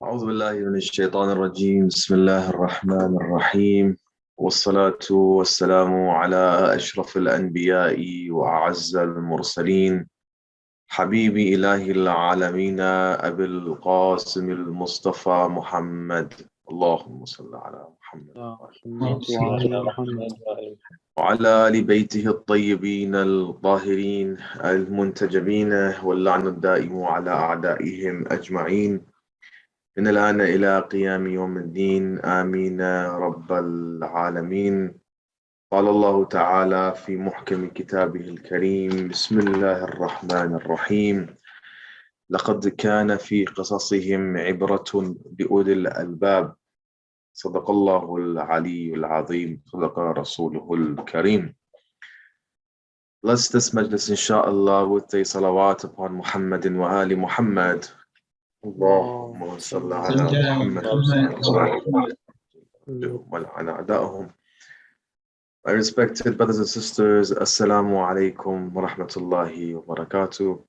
أعوذ بالله من الشيطان الرجيم بسم الله الرحمن الرحيم والصلاة والسلام على أشرف الأنبياء وأعز المرسلين حبيب إله العالمين أبي القاسم المصطفى محمد اللهم صل على محمد وعلى محمد وعلى آل بيته الطيبين الطاهرين المنتجبين واللعن الدائم على أعدائهم أجمعين من الآن إلى قيام يوم الدين آمين رب العالمين. قال الله تعالى في محكم كتابه الكريم بسم الله الرحمن الرحيم لقد كان في قصصهم عبرة لأولي الألباب صدق الله العلي العظيم صدق رسوله الكريم. Bless this majlis inshallah with a salawat upon Muhammad wa ali Muhammad. اللهم صل على محمد وعلى أعدائهم. My respected brothers and sisters, Assalamu alaikum wa rahmatullahi wa barakatuh.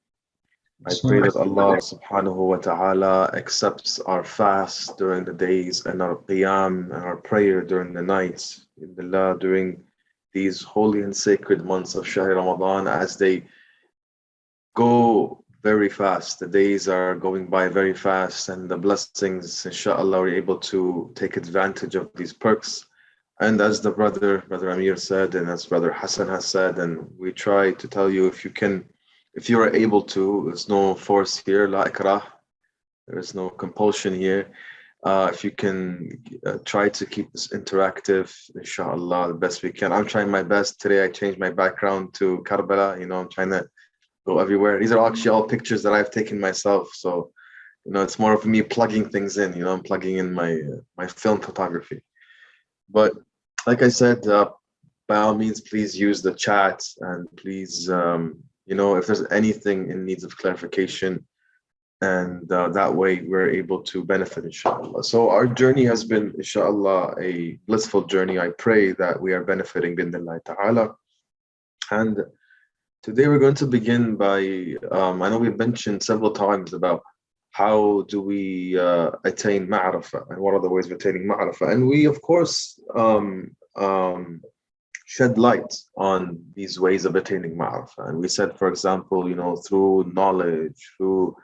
I pray that Allah subhanahu wa ta'ala accepts our fast during the days and our qiyam and our prayer during the nights. Alhamdulillah, during these holy and sacred months of Shahr Ramadan, as they go very fast. The days are going by very fast, and the blessings, inshallah, we're able to take advantage of these perks. And as the brother Amir said, and as brother Hussain has said, and we try to tell you, if you are able to, there's no force here, la ikrah, there is no compulsion here. If you can try to keep this interactive, inshallah, the best we can. I'm trying my best. Today I changed my background to Karbala, I'm trying to go everywhere. These are actually all pictures that I've taken myself. So, it's more of me plugging things in, I'm plugging in my film photography. But like I said, by all means, please use the chat and please, if there's anything in needs of clarification, and that way we're able to benefit, inshallah. So our journey has been, inshallah, a blissful journey. I pray that we are benefiting bidnillahi ta'ala. And today we're going to begin by, I know we've mentioned several times about how do we attain ma'rifah and what are the ways of attaining ma'rifah. And we, of course, shed light on these ways of attaining ma'rifah. And we said, for example, through knowledge, through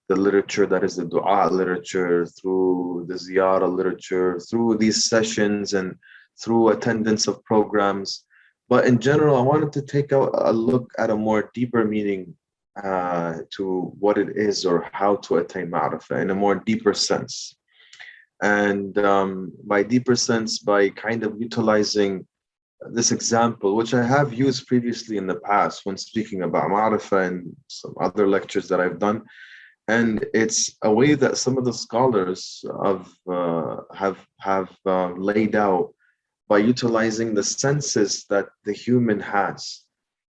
the literature that is the dua literature, through the ziyarah literature, through these sessions and through attendance of programs. But in general, I wanted to take a look at a more deeper meaning to what it is or how to attain ma'rifah in a more deeper sense. And by deeper sense, by kind of utilizing this example, which I have used previously in the past when speaking about ma'rifah and some other lectures that I've done. And it's a way that some of the scholars have laid out by utilizing the senses that the human has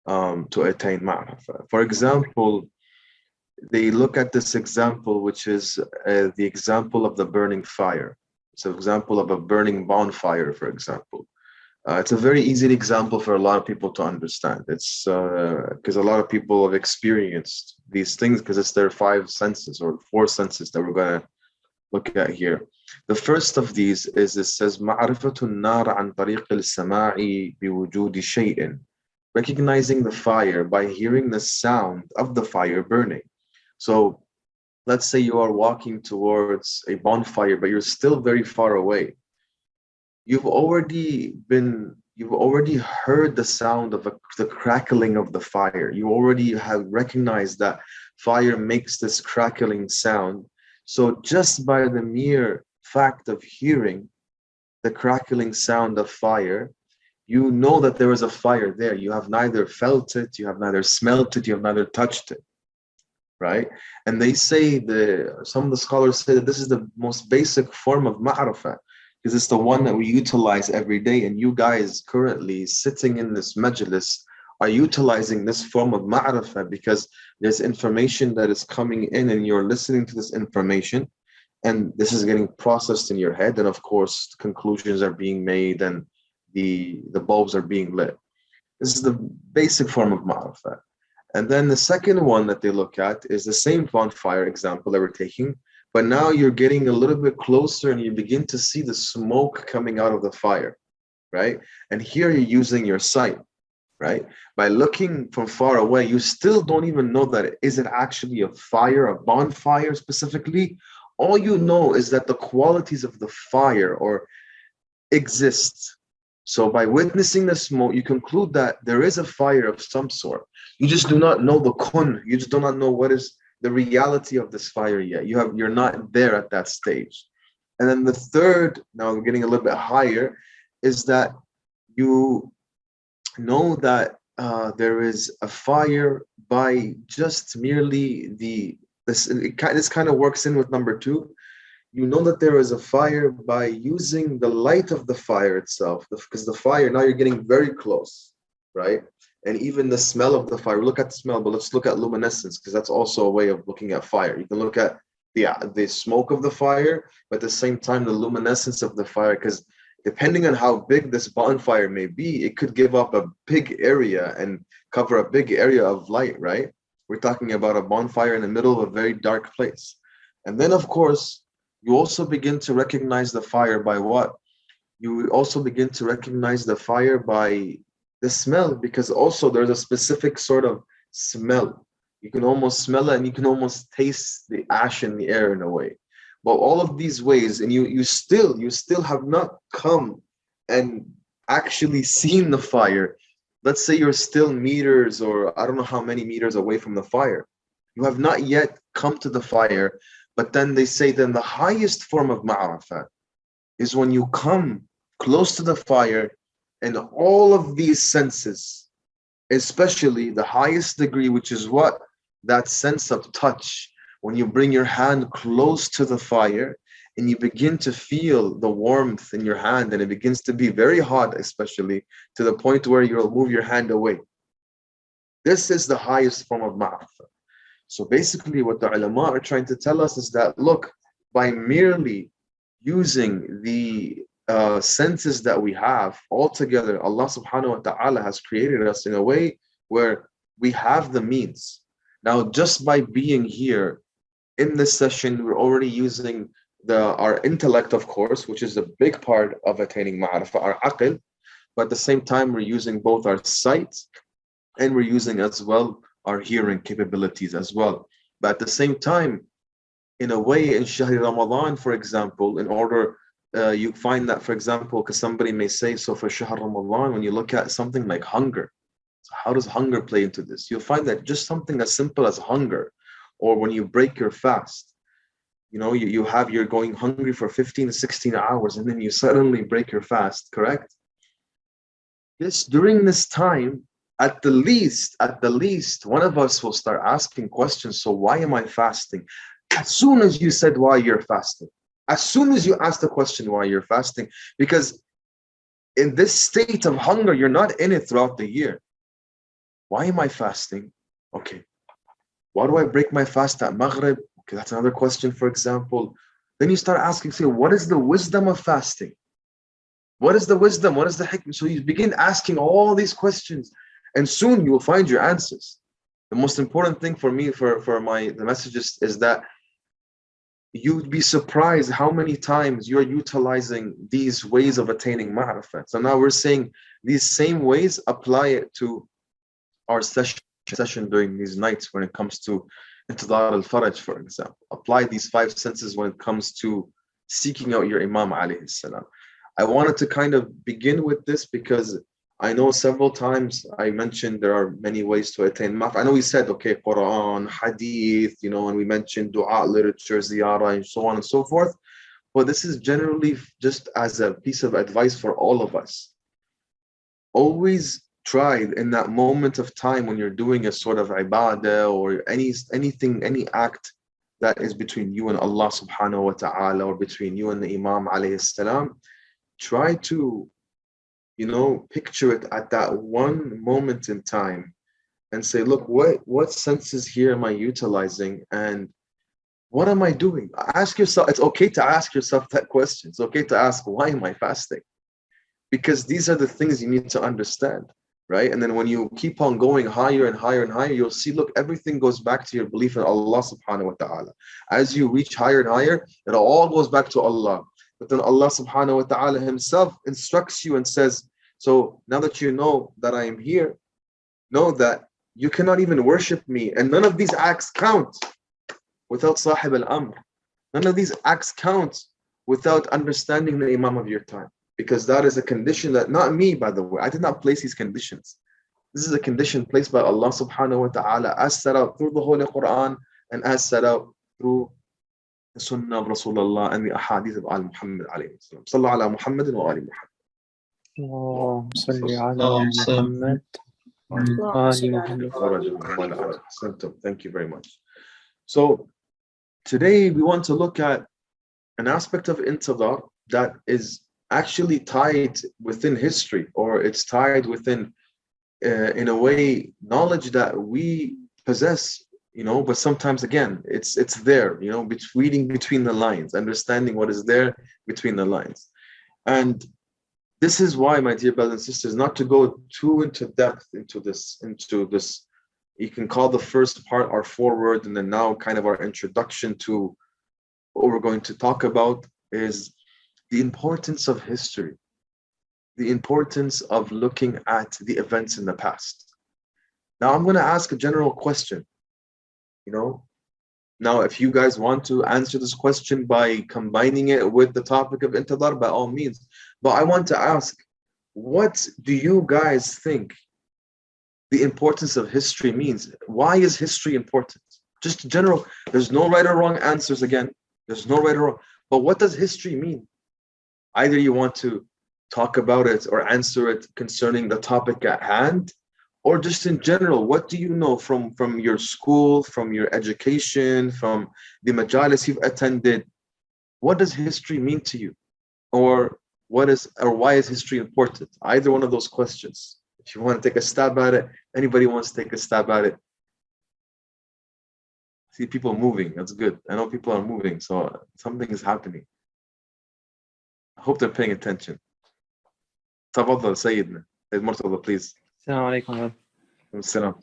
to attain ma'rifah. For example, they look at this example, which is the example of the burning fire. It's an example of a burning bonfire, for example. It's a very easy example for a lot of people to understand. It's because a lot of people have experienced these things because it's their five senses or four senses that we're going to look at here. The first of these is, it says, مَعْرِفَةُ النَّارِ عَنْ طَرِيقِ السَّمَاعِ بِوُجُودِ شَيْءٍ. Recognizing the fire by hearing the sound of the fire burning. So let's say you are walking towards a bonfire, but you're still very far away. You've already heard the sound of the crackling of the fire. You already have recognized that fire makes this crackling sound. So just by the mere fact of hearing the crackling sound of fire, you know that there is a fire there. You have neither felt it, you have neither smelt it, you have neither touched it, right? And they say, some of the scholars say that this is the most basic form of ma'rifah, because it's the one that we utilize every day. And you guys currently sitting in this majlis are utilizing this form of ma'rifah because there's information that is coming in and you're listening to this information and this is getting processed in your head. And of course, conclusions are being made and the bulbs are being lit. This is the basic form of ma'rifah. And then the second one that they look at is the same bonfire example that we're taking, but now you're getting a little bit closer and you begin to see the smoke coming out of the fire, right? And here you're using your sight, right? By looking from far away, you still don't even know that is it actually a fire, a bonfire specifically. All you know is that the qualities of the fire or exist. So by witnessing the smoke, you conclude that there is a fire of some sort. You just do not know the kun. You just do not know what is the reality of this fire yet. You're not there at that stage. And then the third, now I'm getting a little bit higher, is that you know that there is a fire by just merely this kind of works in with number two. You know that there is a fire by using the light of the fire itself, because the fire, now you're getting very close, right? And even the smell of the fire, look at the smell, but let's look at luminescence, because that's also a way of looking at fire. You can look at the smoke of the fire, but at the same time, the luminescence of the fire, because depending on how big this bonfire may be, it could give up a big area and cover a big area of light, right? We're talking about a bonfire in the middle of a very dark place. And then, of course, you also begin to recognize the fire by what? You also begin to recognize the fire by the smell, because also there's a specific sort of smell. You can almost smell it and you can almost taste the ash in the air in a way. But all of these ways, and you still have not come and actually seen the fire. Let's say you're still meters, or I don't know how many meters away from the fire. You have not yet come to the fire, but then they say then the highest form of ma'rifah is when you come close to the fire and all of these senses, especially the highest degree, which is what? That sense of touch. When you bring your hand close to the fire and you begin to feel the warmth in your hand, and it begins to be very hot, especially to the point where you'll move your hand away. This is the highest form of ma'rifah. So basically what the ulama are trying to tell us is that, look, by merely using the senses that we have altogether, Allah subhanahu wa ta'ala has created us in a way where we have the means. Now, just by being here in this session, we're already using our intellect, of course, which is a big part of attaining ma'rifah, our aql, but at the same time, we're using both our sight and we're using as well our hearing capabilities as well. But at the same time, in a way, in Shahri Ramadan, for example, in order, you find that, for example, because somebody may say, so for Shahr Ramadan, when you look at something like hunger, so how does hunger play into this? You'll find that just something as simple as hunger, or when you break your fast, you're going hungry for 15 to 16 hours, and then you suddenly break your fast, correct? During this time, at the least, one of us will start asking questions. So why am I fasting? As soon as you said why you're fasting, as soon as you asked the question why you're fasting, because in this state of hunger, you're not in it throughout the year. Why am I fasting? Okay. Why do I break my fast at Maghrib? Okay, that's another question, for example. Then you start asking, say, what is the wisdom of fasting? What is the wisdom? What is the hikmah? So you begin asking all these questions, and soon you will find your answers. The most important thing for me, for the messages, is that you'd be surprised how many times you're utilizing these ways of attaining ma'rifah. So now we're saying these same ways, apply it to our session during these nights when it comes to Intidar al-Faraj, for example. Apply these 5 senses when it comes to seeking out your Imam alayhi salam. I wanted to kind of begin with this because I know several times I mentioned there are many ways to attain ma'rifah. I know we said, okay, Quran, Hadith, and we mentioned dua, literature, ziyarah, and so on and so forth. But this is generally just as a piece of advice for all of us. Always try in that moment of time when you're doing a sort of ibadah or anything, any act that is between you and Allah subhanahu wa ta'ala, or between you and the Imam alayhi salam, try to picture it at that one moment in time and say, look, what senses here am I utilizing, and what am I doing? Ask yourself. It's okay to ask yourself that question. It's okay to ask, why am I fasting? Because these are the things you need to understand. right? And then when you keep on going higher and higher and higher, you'll see, look, everything goes back to your belief in Allah subhanahu wa ta'ala. As you reach higher and higher, it all goes back to Allah. But then Allah subhanahu wa ta'ala himself instructs you and says, so now that you know that I am here, know that you cannot even worship me. And none of these acts count without Sahib al-Amr. None of these acts count without understanding the Imam of your time. Because that is a condition that, not me, by the way, I did not place these conditions. This is a condition placed by Allah subhanahu wa ta'ala as set out through the Holy Quran and as set out through the Sunnah of Rasulullah and the Ahadith of Al-Muhammad alayhi salam. Sallu ala Muhammadin wa ali اللهم صل على محمد وآل محمد. Thank you very much. So today we want to look at an aspect of intidar that is actually tied within history, or it's tied within, in a way, knowledge that we possess, but sometimes again, it's there, reading between the lines, understanding what is there between the lines. And this is why, my dear brothers and sisters, not to go too into depth into this, you can call the first part our foreword, and then now kind of our introduction to what we're going to talk about is the importance of history, the importance of looking at the events in the past. Now, I'm going to ask a general question. Now, if you guys want to answer this question by combining it with the topic of intidar, by all means. But I want to ask, what do you guys think the importance of history means? Why is history important? Just general, there's no right or wrong answers again. There's no right or wrong. But what does history mean? Either you want to talk about it or answer it concerning the topic at hand, or just in general, what do you know from your school, from your education, from the majalis you've attended? What does history mean to you? Or why is history important? Either one of those questions. If you want to take a stab at it, anybody wants to take a stab at it. See people moving, that's good. I know people are moving, so something is happening. I hope they're paying attention. تفضل سيدنا. Sayyid Murtada, please. Assalamu alaikum. Assalam.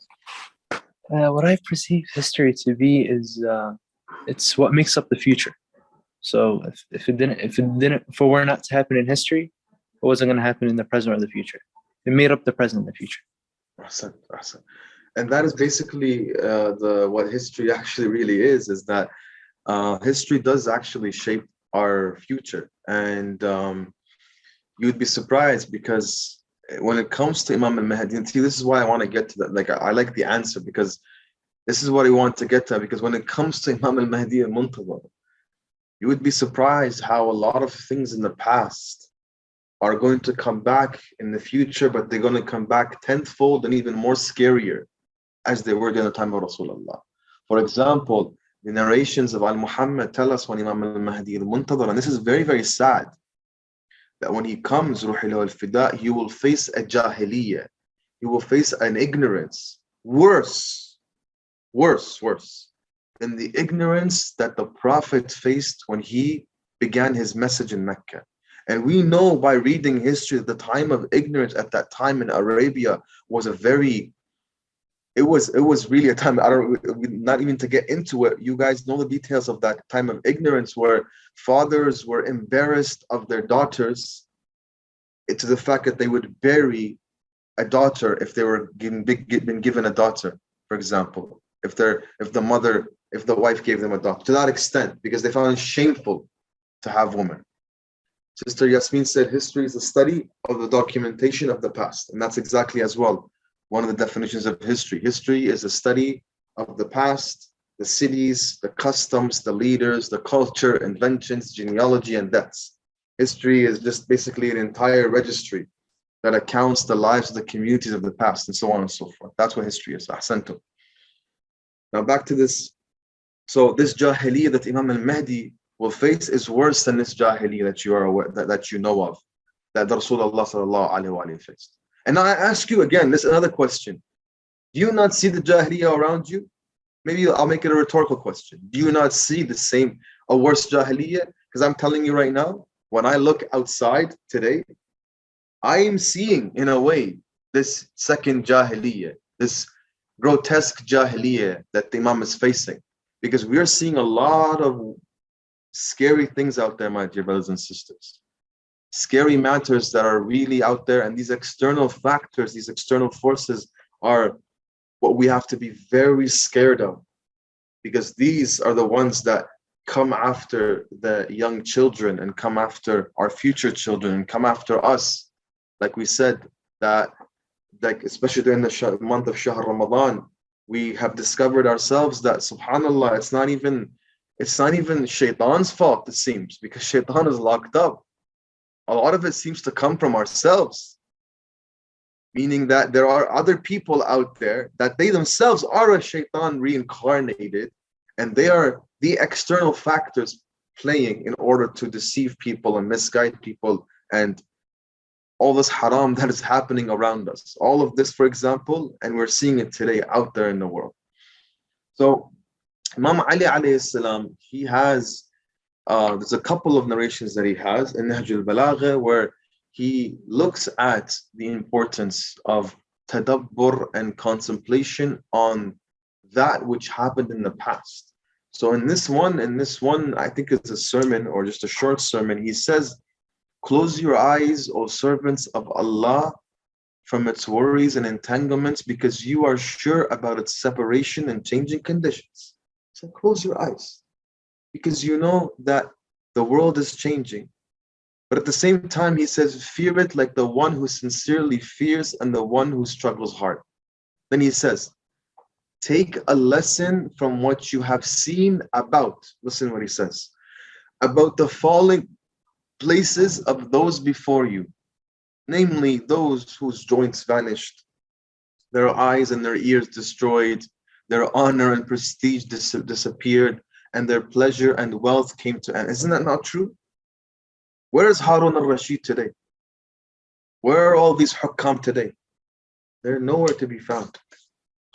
What I perceive history to be is it's what makes up the future. So if it were not to happen in history, it wasn't going to happen in the present or the future. It made up the present and the future. Ahsan. And that is basically what history actually really is that history does actually shape our future. And you'd be surprised, because when it comes to Imam al-Mahdi, and see, this is why I want to get to that. Like, I like the answer, because this is what I want to get to. Because when it comes to Imam al-Mahdi and Muntazar, you would be surprised how a lot of things in the past are going to come back in the future, but they're going to come back tenfold and even more scarier as they were during the time of Rasulullah. For example, the narrations of Al-Muhammad tell us when Imam al-Mahdi al-Muntazar, and this is very, very sad, that when he comes, Ruhilahu al-Fida, he will face a jahiliyyah. He will face an ignorance worse than the ignorance that the Prophet faced when he began his message in Mecca. And we know by reading history that the time of ignorance at that time in Arabia was it was really a time, not even to get into it, you guys know the details of that time of ignorance, where fathers were embarrassed of their daughters to the fact that they would bury a daughter if they were been given a daughter, for example, if the wife gave them a daughter, to that extent, because they found it shameful to have women. Sister Yasmin said history is the study of the documentation of the past, and that's exactly as well one of the definitions of history. History is a study of the past, the cities, the customs, the leaders, the culture, inventions, genealogy, and deaths. History is just basically an entire registry that accounts the lives of the communities of the past, and so on and so forth. That's what history is. Ahsantum. Now back to this. So this jahiliyyah that Imam al-Mahdi will face is worse than this jahiliyyah that you are aware, that you know of, that Rasulullah sallallahu alaihi wasallam faced. And now I ask you again, this is another question. Do you not see the jahiliyyah around you? Maybe I'll make it a rhetorical question. Do you not see a worse jahiliyyah? Because I'm telling you right now, when I look outside today, I am seeing, in a way, this second Jahiliyyah, this grotesque Jahiliyyah that the Imam is facing. Because we are seeing a lot of scary things out there, my dear brothers and sisters. Scary matters that are really out there, and these external factors, these external forces are what we have to be very scared of, because these are the ones that come after the young children and come after our future children and come after us. Like we said, that like especially during the month of Shahr Ramadan, we have discovered ourselves that subhanallah, it's not even Shaitan's fault, it seems, because Shaitan is locked up. A lot of it seems to come from ourselves, meaning that there are other people out there that they themselves are a Shaitan reincarnated, and they are the external factors playing in order to deceive people and misguide people, and all this haram that is happening around us. All of this, for example, and we're seeing it today out there in the world. So Imam Ali alayhi salam, he has, there's a couple of narrations that he has in Nahj al-Balagha where he looks at the importance of tadabbur and contemplation on that which happened in the past. So in this one, I think it's a sermon or just a short sermon, he says, "Close your eyes, O servants of Allah, from its worries and entanglements, because you are sure about its separation and changing conditions." So close your eyes, because you know that the world is changing. But at the same time, he says, fear it like the one who sincerely fears and the one who struggles hard. Then he says, take a lesson from what you have seen about, listen what he says, about the falling places of those before you, namely those whose joints vanished, their eyes and their ears destroyed, their honor and prestige disappeared, and their pleasure and wealth came to end. Isn't that not true? Where is Harun al-Rashid today? Where are all these hukam today? They're nowhere to be found.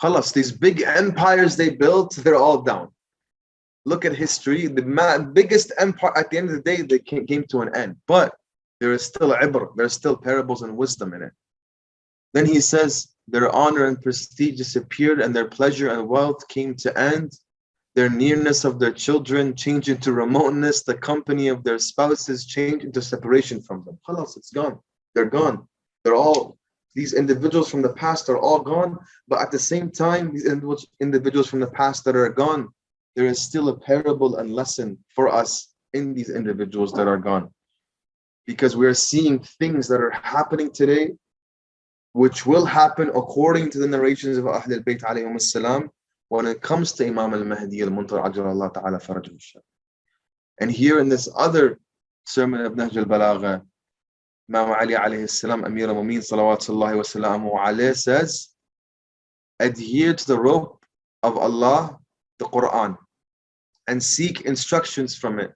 Khalas, these big empires they built, they're all down. Look at history, the biggest empire, at the end of the day, they came to an end. But there is still ibr, there are still parables and wisdom in it. Then he says, their honor and prestige disappeared, and their pleasure and wealth came to end. Their nearness of their children changed into remoteness. The company of their spouses changed into separation from them. Khalas, it's gone. They're gone. They're all, these individuals from the past are all gone. But at the same time, these individuals from the past that are gone, there is still a parable and lesson for us in these individuals that are gone. Because we are seeing things that are happening today, which will happen according to the narrations of Ahl al-Bayt alayhim as-salam, when it comes to Imam al-Mahdi al-Muntazar ajjalallahu ta'ala farajahu ash-sharif. And here in this other sermon of Nahj al-Balagha, Imam Ali alayhi salam, Amir al-Mu'min salawatullahi wa salamu alayhi, says, adhere to the rope of Allah, the Quran, and seek instructions from it.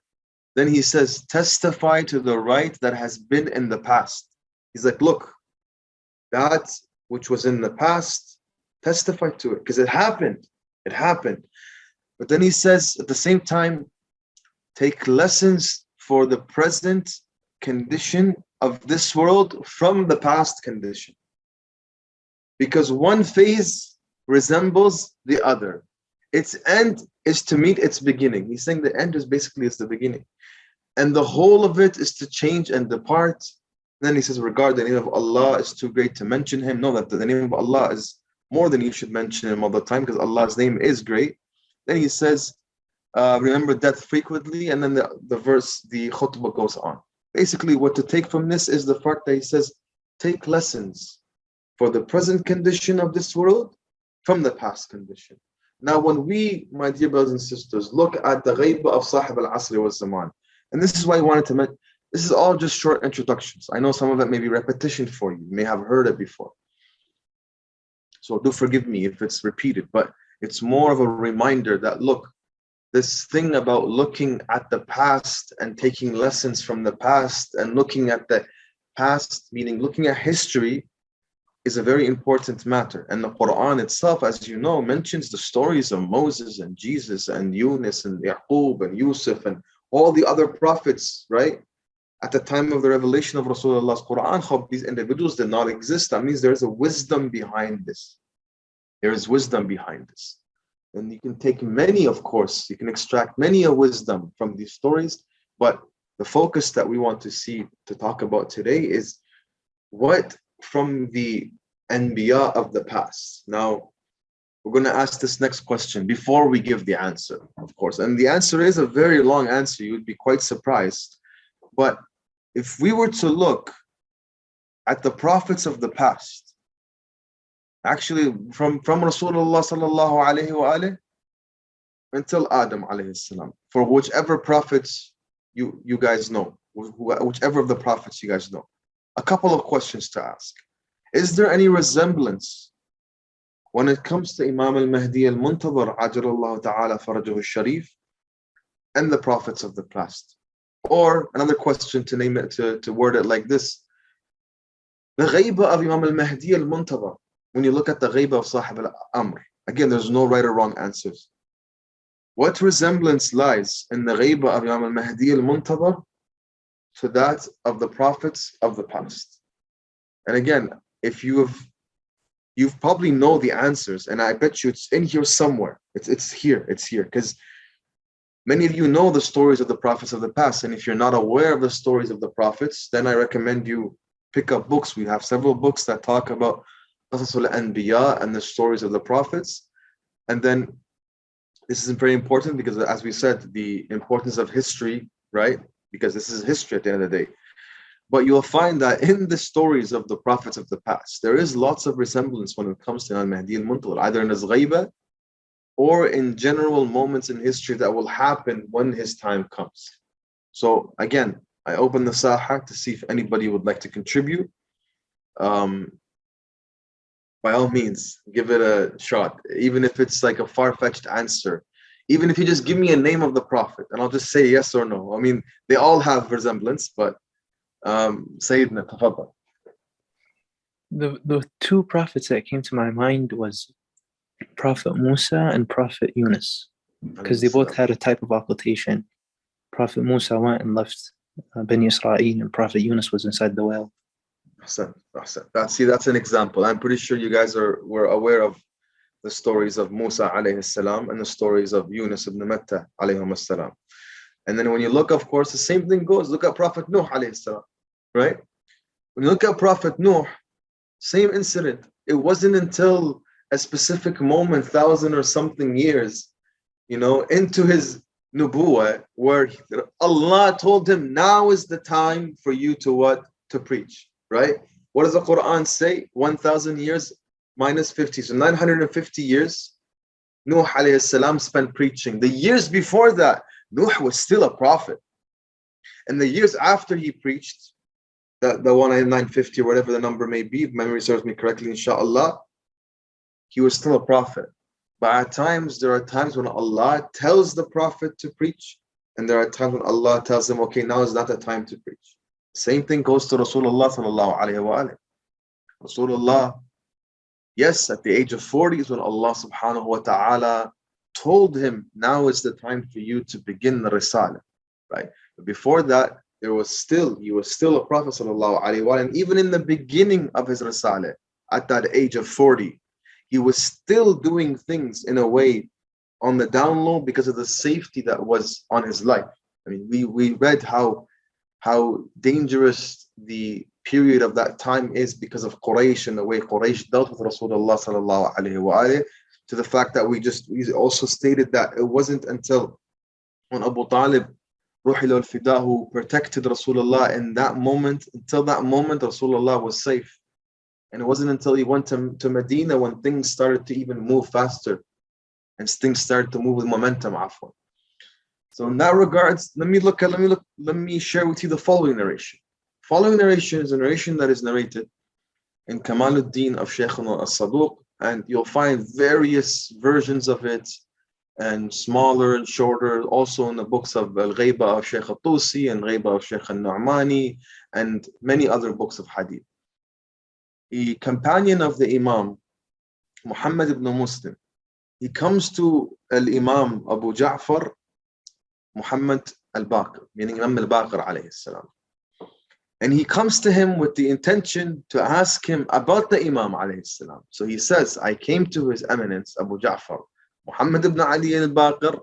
Then he says, testify to the right that has been in the past. He's like, look, that which was in the past, testify to it, because it happened. It happened. But then he says, at the same time, take lessons for the present condition of this world from the past condition. Because one phase resembles the other. Its end is to meet its beginning. He's saying the end is basically is the beginning. And the whole of it is to change and depart. Then he says, regard the name of Allah is too great to mention him. Know that the name of Allah is more than you should mention him all the time, because Allah's name is great. Then he says, remember death frequently. And then the verse, the khutbah goes on. Basically, what to take from this is the fact that he says, take lessons for the present condition of this world from the past condition. Now, when we, my dear brothers and sisters, look at the Rape of Sahaba al-Asri wa Zaman, and this is why I wanted to mention, this is all just short introductions. I know some of it may be repetition for you. You may have heard it before. So do forgive me if it's repeated, but it's more of a reminder that, look, this thing about looking at the past and taking lessons from the past and looking at the past, meaning looking at history, is a very important matter. And the Quran itself, as you know, mentions the stories of Moses and Jesus and Yunus and Yaqub and Yusuf and all the other prophets, right? at the time of the revelation of Rasulullah's Quran, these individuals did not exist. That means there is a wisdom behind this. There is wisdom behind this. And you can take many, of course, you can extract many a wisdom from these stories, but the focus that we want to talk about today is what from the Anbiya of the past. Now, we're going to ask this next question before we give the answer, of course. And the answer is a very long answer. You would be quite surprised. But if we were to look at the prophets of the past, actually from Rasulullah sallallahu alayhi wa alayhi until Adam alayhi salam, for whichever prophets you guys know, whichever of the prophets you guys know, a couple of questions to ask. Is there any resemblance when it comes to Imam Al-Mahdi Al-Muntadhar Ajalallahu Ta'ala Farajahu Sharif and the prophets of the past? Or another question to name it, to word it like this: the ghaiba of Imam Al-Mahdi Al-Muntadhar, when you look at the ghaiba of Sahib Al-Amr, again, there's no right or wrong answers. What resemblance lies in the ghaiba of Imam Al-Mahdi Al-Muntadhar to that of the prophets of the past? And again, if you probably know the answers, and I bet you it's in here somewhere. It's here, because many of you know the stories of the prophets of the past. And if you're not aware of the stories of the prophets, then I recommend you pick up books. We have several books that talk about Qasasul Anbiya and the stories of the prophets. And then this is very important because, as we said, the importance of history, right? Because this is history at the end of the day. But you'll find that in the stories of the prophets of the past, there is lots of resemblance when it comes to Al-Mahdi Al-Muntadhar, either in his ghaiba or in general moments in history that will happen when his time comes. So again, I open the saha to see if anybody would like to contribute. By all means, give it a shot, even if it's like a far-fetched answer. Even if you just give me a name of the prophet, and I'll just say yes or no. I mean, they all have resemblance, but Sayyidina, tafaddal. The two prophets that came to my mind was Prophet Musa and Prophet Yunus, because they both had a type of occultation. Prophet Musa went and left Bani Israel, and Prophet Yunus was inside the whale. That's an example. I'm pretty sure you guys were aware of the stories of Musa alayhi salam and the stories of Yunus ibn Matta alayhi salam. And then when you look, of course, the same thing goes. Look at Prophet Nuh alayhi salam, right? When you look at Prophet Nuh, same incident. It wasn't until a specific moment, 1,000 or something years, into his nubuwah, where Allah told him, now is the time for you to preach, right? What does the Quran say? 1,000 years minus 50, so 950 years. Nuh alayhi salam spent preaching. The years before that, Nuh was still a prophet. And the years after he preached, the 950 or whatever the number may be, if memory serves me correctly, inshallah, he was still a prophet. But there are times when Allah tells the prophet to preach, and there are times when Allah tells him, okay, now is not the time to preach. Same thing goes to Rasulullah sallallahu alayhi wa alayhi. Rasulullah, yes, at the age of 40 is when Allah subhanahu wa ta'ala told him, now is the time for you to begin the Risalah, right? But before that, he was still a prophet sallallahu alayhi wa alayhi. And even in the beginning of his Risalah, at that age of 40, he was still doing things in a way on the down low because of the safety that was on his life. I mean, we read how dangerous the period of that time is because of Quraysh and the way Quraysh dealt with Rasulullah sallallahu alaihi wa to the fact that we also stated that it wasn't until when Abu Talib Ruhil al-Fida, who protected Rasulullah in that moment, until that moment Rasulullah was safe. And it wasn't until he went to Medina when things started to even move faster and things started to move with momentum. Afwan. So in that regards, let me share with you the following narration. Following narration is a narration that is narrated in Kamaluddin of Shaykhuna as-Saduq, and you'll find various versions of it, and smaller and shorter, also in the books of Al-Ghaiba of Shaykh al-Tusi and Ghaiba of Shaykh al-Nu'mani and many other books of Hadith. A companion of the Imam, Muhammad ibn Muslim, he comes to Al-Imam Abu Ja'far Muhammad al-Baqir, meaning Imam al-Baqir alayhi salam. And he comes to him with the intention to ask him about the Imam alayhi salam. So he says, I came to His Eminence, Abu Ja'far, Muhammad ibn Ali al-Baqir,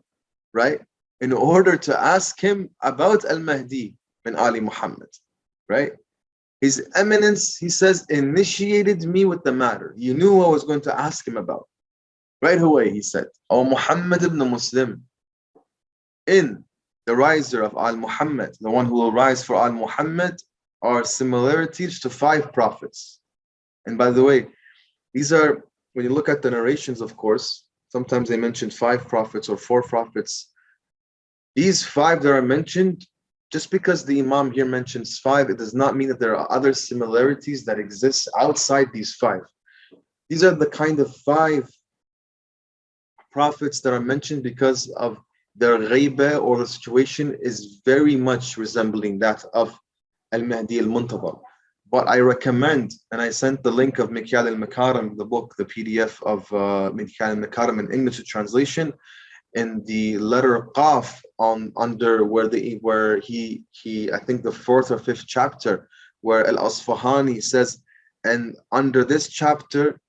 right? In order to ask him about Al-Mahdi bin Ali Muhammad, right? His Eminence, he says, initiated me with the matter. He knew what I was going to ask him about. Right away, he said, O Muhammad ibn Muslim, in the riser of Al-Muhammad, the one who will rise for Al-Muhammad, are similarities to 5 prophets. And by the way, these are, when you look at the narrations, of course, sometimes they mention 5 prophets or 4 prophets. These 5 that are mentioned, just because the Imam here mentions 5, it does not mean that there are other similarities that exist outside these 5. These are the kind of 5 prophets that are mentioned because of their ghaiba, or the situation is very much resembling that of Al-Mahdi al-Muntazar. But I recommend, and I sent the link of Mikyal al-Makarim, the book, the PDF of Mikyal al-Makarim in English translation, in the letter Qaf under where he I think the 4th or 5th chapter, where Al-Asfahani says, and under this chapter,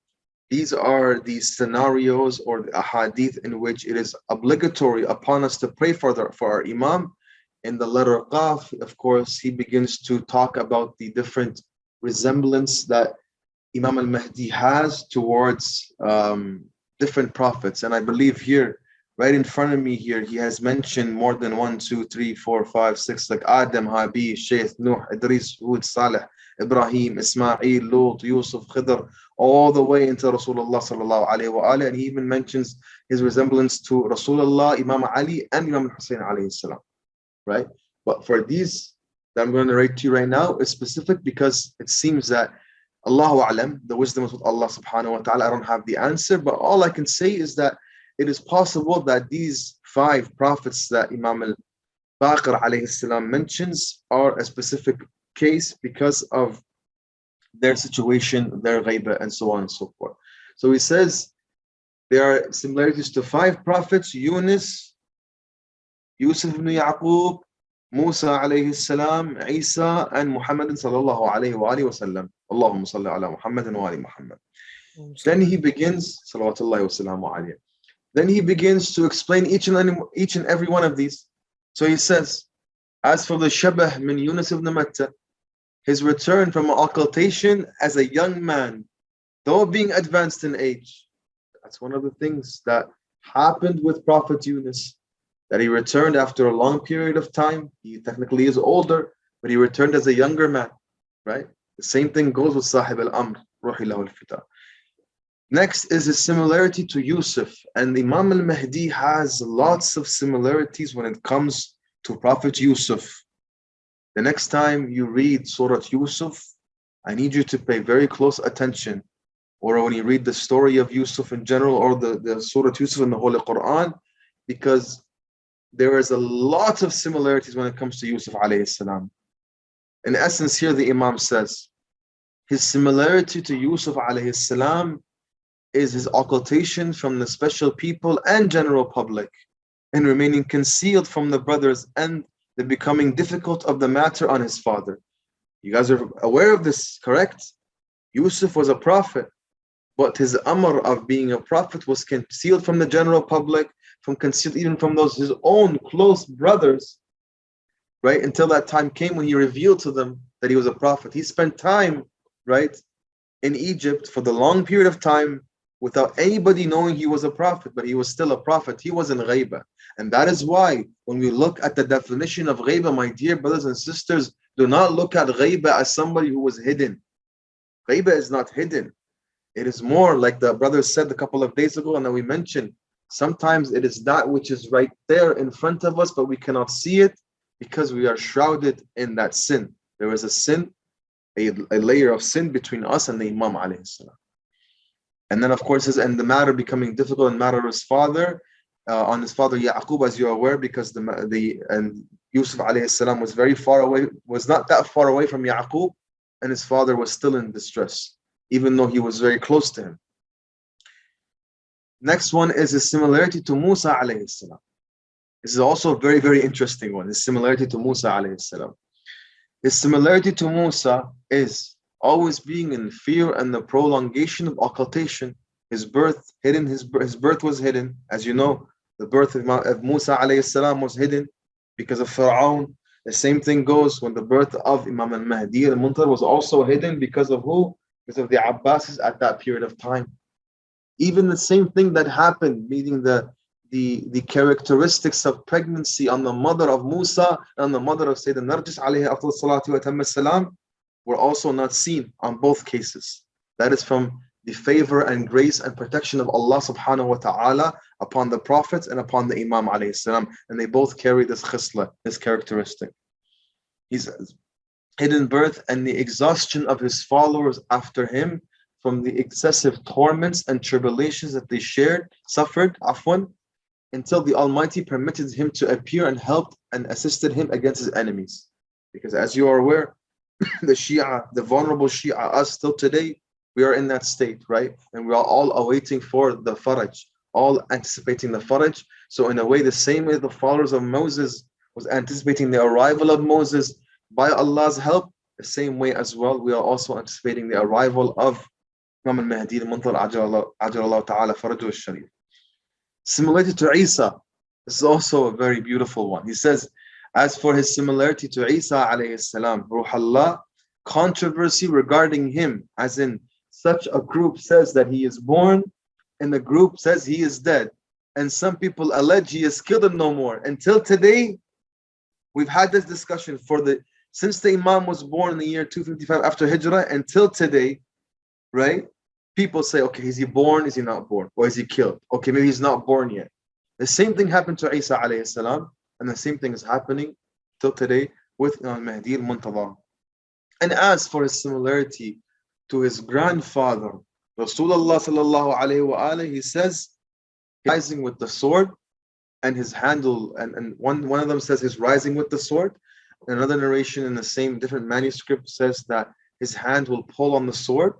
these are the scenarios or the ahadith in which it is obligatory upon us to pray for our Imam. In the letter Qaf, of course, he begins to talk about the different resemblance that Imam al-Mahdi has towards different prophets. And I believe here, right in front of me here, he has mentioned more than 1, 2, 3, 4, 5, 6, like Adam, Habil, Shaykh, Nuh, Idris, Hud, Salih, Ibrahim, Ismail, Lut, Yusuf, Khidr, all the way into Rasulullah sallallahu alayhi wa alayhi. And he even mentions his resemblance to Rasulullah, Imam Ali, and Imam Hussain alayhi salam. Right? But for these that I'm going to narrate to you right now, it's specific because it seems that Allahu A'lam, the wisdom is with Allah subhanahu wa ta'ala. I don't have the answer, but all I can say is that it is possible that these 5 prophets that Imam al-Baqir alayhi salam mentions are a specific case because of their situation, their ghaiba, and so on and so forth. So he says there are similarities to 5 prophets: Yunus, Yusuf ibn Yaqub, Musa alayhi salam, Isa, and Muhammad sallallahu alayhi wa alihi wa sallam. Allahumma salli ala Muhammad wa ali Muhammad. Then he begins, salawatullahi wa salamu alayhi. Then he begins to explain each and every one of these. So he says, as for the Shabah min Yunus ibn Matta, his return from occultation as a young man, though being advanced in age. That's one of the things that happened with Prophet Yunus, that he returned after a long period of time. He technically is older, but he returned as a younger man, right? The same thing goes with Sahib al-Amr, Ruhillahu al-Fita. Next is his similarity to Yusuf. And Imam al-Mahdi has lots of similarities when it comes to Prophet Yusuf. The next time you read Surah Yusuf, I need you to pay very close attention. Or when you read the story of Yusuf in general, or the Surah Yusuf in the Holy Quran, because there is a lot of similarities when it comes to Yusuf alayhi salam. In essence, here the Imam says, his similarity to Yusuf alayhi salam is his occultation from the special people and general public, and remaining concealed from the brothers, and the becoming difficult of the matter on his father. You guys are aware of this, correct? Yusuf was a prophet, but his amr of being a prophet was concealed from the general public, from concealed even from those his own close brothers, right? Until that time came when he revealed to them that he was a prophet. He spent time, right, in Egypt for the long period of time without anybody knowing he was a prophet, but he was still a prophet. He was in ghaiba. And that is why when we look at the definition of ghaiba, my dear brothers and sisters, do not look at ghaiba as somebody who was hidden. Ghaiba is not hidden. It is more like the brother said a couple of days ago, and then we mentioned, sometimes it is that which is right there in front of us, but we cannot see it because we are shrouded in that sin. There is a sin, a layer of sin between us and the Imam alayhi salam. And then, of course, and the matter becoming difficult in matter of his father, on his father Yaqub, as you're aware, because and Yusuf alayhi salam was very far away, was not that far away from Yaqub, and his father was still in distress, even though he was very close to him. Next one is his similarity to Musa alayhi salam. This is also a very, very interesting one, his similarity to Musa alayhi salam. His similarity to Musa is always being in fear and the prolongation of occultation. His birth hidden, his birth was hidden. As you know, the birth of Musa alayhi salam was hidden because of Fir'aun. The same thing goes when the birth of Imam al-Mahdi al-Muntar was also hidden because of who? Because of the Abbasis at that period of time. Even the same thing that happened, meaning the characteristics of pregnancy on the mother of Musa and the mother of Sayyidina Narjis alayhi afdal salatu wa tamma salam, were also not seen on both cases. That is from the favor and grace and protection of Allah subhanahu wa ta'ala upon the prophets and upon the Imam alayhi salam. And they both carry this khisla, this characteristic. His hidden birth and the exhaustion of his followers after him from the excessive torments and tribulations that they suffered, until the Almighty permitted him to appear and helped and assisted him against his enemies. Because as you are aware, the Shia, the vulnerable Shia, us still today, we are in that state, right? And we are all awaiting for the Faraj, all anticipating the Faraj. So in a way, the same way the followers of Moses was anticipating the arrival of Moses by Allah's help, the same way as well, we are also anticipating the arrival of Imam al-Mahdi al-Muntar Ajalallahu Ta'ala Farajuh al-Sharif. Similarity to Isa, this is also a very beautiful one. He says, as for his similarity to Isa alayhi salam, Ruh Allah, controversy regarding him, as in such a group says that he is born, and the group says he is dead. And some people allege he is killed and no more. Until today, we've had this discussion since the Imam was born in the year 255 after Hijrah until today, right? People say, okay, is he born? Is he not born? Or is he killed? Okay, maybe he's not born yet. The same thing happened to Isa alayhi salam, and the same thing is happening till today with Al-Mahdi al-Muntadhar. And as for his similarity to his grandfather, Rasulullah sallallahu alayhi wa alayhi, he says, rising with the sword, and his handle, and one of them says he's rising with the sword. Another narration in the same different manuscript says that his hand will pull on the sword,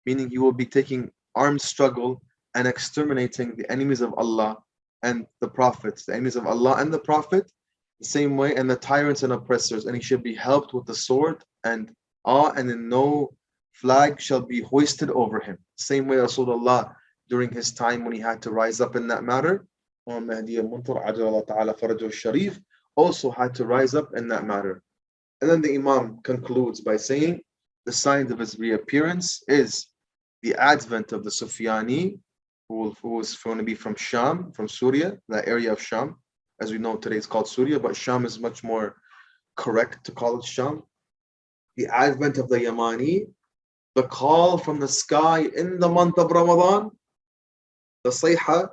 meaning he will be taking armed struggle and exterminating the enemies of Allah and the prophets, the enemies of Allah and the Prophet, the same way, and the tyrants and oppressors, and he should be helped with the sword, and in no flag shall be hoisted over him. Same way Rasulullah during his time when he had to rise up in that matter, Mahdi al-Muntar Ajalallahu Ta'ala Farajuh al-Sharif also had to rise up in that matter. And then the Imam concludes by saying the sign of his reappearance is the advent of the Sufyani, who was going to be from Sham, from Syria, that area of Sham. As we know today it's called Syria, but Sham is much more correct to call it Sham. The advent of the Yamani, the call from the sky in the month of Ramadan, the Sayha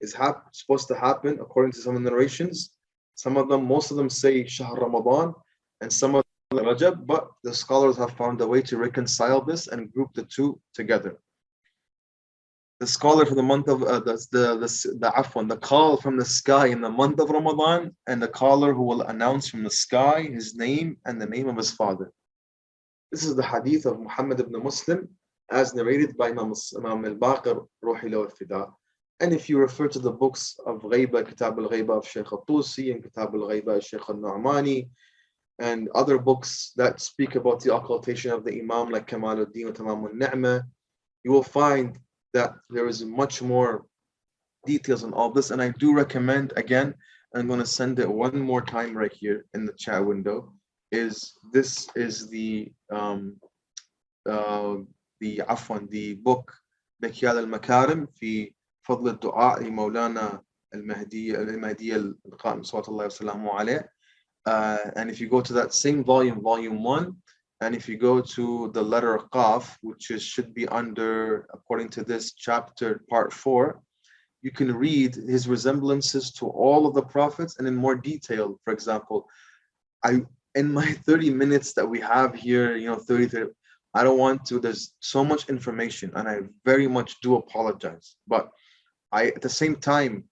is supposed to happen according to some of the narrations. Most of them say Shahr Ramadan, and some of them Rajab, but the scholars have found a way to reconcile this and group the two together. The scholar for the month of the call from the sky in the month of Ramadan, and the caller who will announce from the sky his name and the name of his father. This is the hadith of Muhammad ibn Muslim, as narrated by Imam al-Baqir Ruhi lahu al-Fida. And if you refer to the books of Ghaiba, Kitab al-Ghaiba of Shaykh al-Tusi, and Kitab al-Ghaiba of Shaykh al-Nu'mani, and other books that speak about the occultation of the Imam, like Kamaluddin wa Tamam al-Ni'mah, you will find that there is much more details on all this. And I do recommend, again, I'm going to send it one more time right here in the chat window, this is the book Bakyal al-Makarim fi Fadl al-Du'a Mawlana al-Mahdi al-Qa'im sallallahu alayhi wa sallam. And if you go to that same volume 1, and if you go to the letter Qaf, which should be under, according to this chapter, part 4, you can read his resemblances to all of the prophets and in more detail. For example, in my 30 minutes that we have here, 30, I don't want to, there's so much information, and I very much do apologize. But at the same time,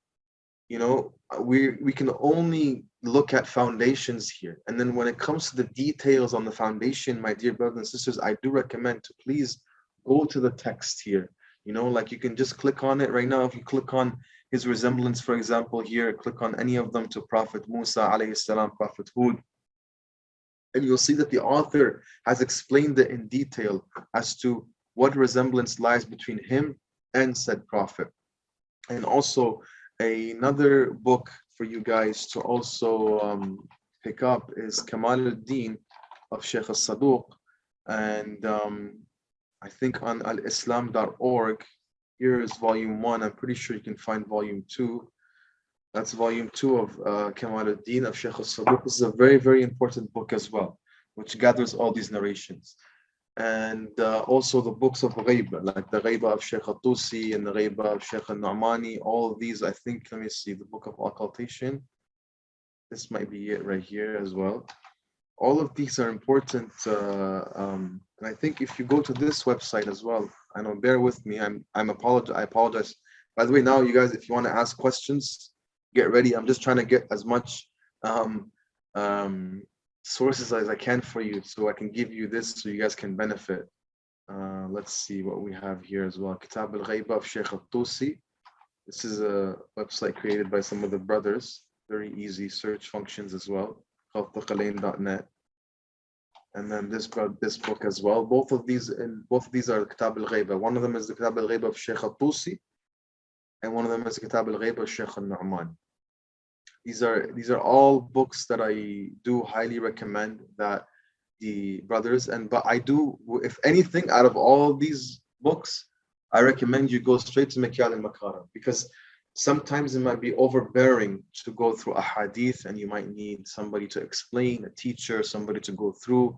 we can only look at foundations here. And then when it comes to the details on the foundation, my dear brothers and sisters, I do recommend to please go to the text here. Like you can just click on it right now. If you click on his resemblance, for example, here, click on any of them to Prophet Musa alayhi salam, Prophet Hud, And you'll see that the author has explained it in detail as to what resemblance lies between him and said prophet. And also another book for you guys to also pick up is Kamal al-Din of Sheikh al-Saduq. And I think on alislam.org, here is volume 1. I'm pretty sure you can find volume 2. That's volume 2 of Kamal al-Din of Sheikh al-Saduq. This is a very, very important book as well, which gathers all these narrations. And also the books of Ghaiba, like the Ghaiba of Sheikh al-Tusi and the Ghaiba of Sheikh al-Nu'mani. All of these, I think, let me see, the book of occultation. This might be it right here as well. All of these are important. And I think if you go to this website as well, I know, bear with me, I apologize. By the way, now you guys, if you want to ask questions, get ready. I'm just trying to get as much sources as I can for you, so I can give you this so you guys can benefit. Let's see what we have here as well. Kitab al-Ghaiba of Sheikh al-Tusi. This is a website created by some of the brothers. Very easy search functions as well. Called thaqalain.net. And then this book as well. Both of these are Kitab al-Ghaiba. One of them is the Kitab al-Ghaiba of Sheikh al-Tusi, and one of them is the Kitab al-Ghaiba of Sheikh al-Nu'man. These are all books that I do highly recommend that the brothers, but I do, if anything, out of all these books, I recommend you go straight to Mikyal al-Makarim, because sometimes it might be overbearing to go through a hadith, and you might need somebody to explain, a teacher, somebody to go through,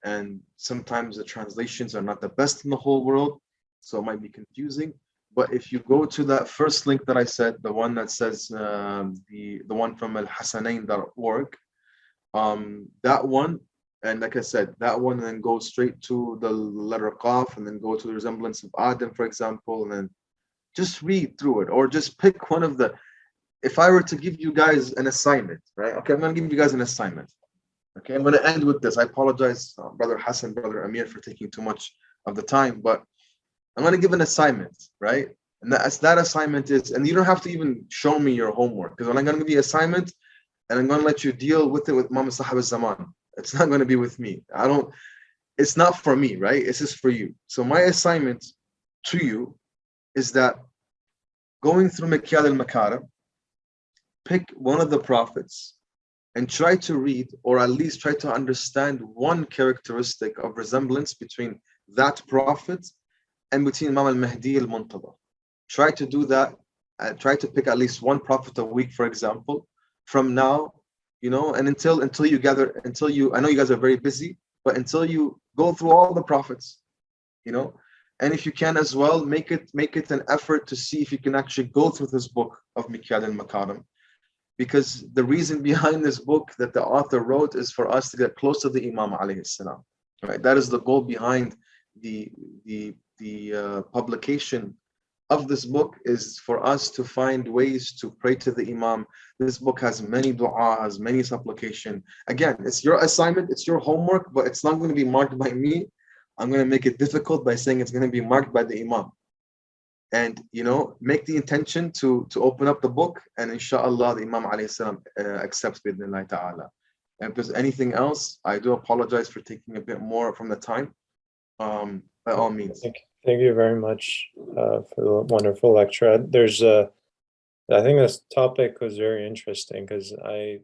and sometimes the translations are not the best in the whole world, so it might be confusing. But if you go to that first link that I said, the one that says the one from al-Hassanain.org, that one, and like I said, that one, and then go straight to the letter Qaf, and then go to the resemblance of Adam, for example, and then just read through it, or just pick one of the. If I were to give you guys an assignment, right? Okay, I'm going to give you guys an assignment. Okay, I'm going to end with this. I apologize, Brother Hassan, Brother Amir, for taking too much of the time, but I'm going to give an assignment, right? And that assignment is, and you don't have to even show me your homework, because when I'm going to give you an assignment, and I'm going to let you deal with it with Muhammad Sahaba Zaman. It's not going to be with me. It's not for me, right? It's just for you. So my assignment to you is that going through Mikyal al-Makarim, pick one of the prophets and try to read, or at least try to understand one characteristic of resemblance between that prophet and between Imam al-Mahdi al-Muntadhar. Try to do that. Try to pick at least one prophet a week, for example, from now, and until you, I know you guys are very busy, but until you go through all the prophets, and if you can as well, make it an effort to see if you can actually go through this book of Mikyal al-Makarim, because the reason behind this book that the author wrote is for us to get close to the Imam alayhi salam. Right? That is the goal behind the publication of this book, is for us to find ways to pray to the Imam. This book has many du'as, many supplication. Again, it's your assignment, it's your homework, but it's not going to be marked by me. I'm going to make it difficult by saying it's going to be marked by the Imam. And, make the intention to open up the book, and inshallah, the Imam alayhi salam accepts bidnillahi ta'ala. And if there's anything else, I do apologize for taking a bit more from the time. By all means. Thank you very much for the wonderful lecture. I think this topic was very interesting, because I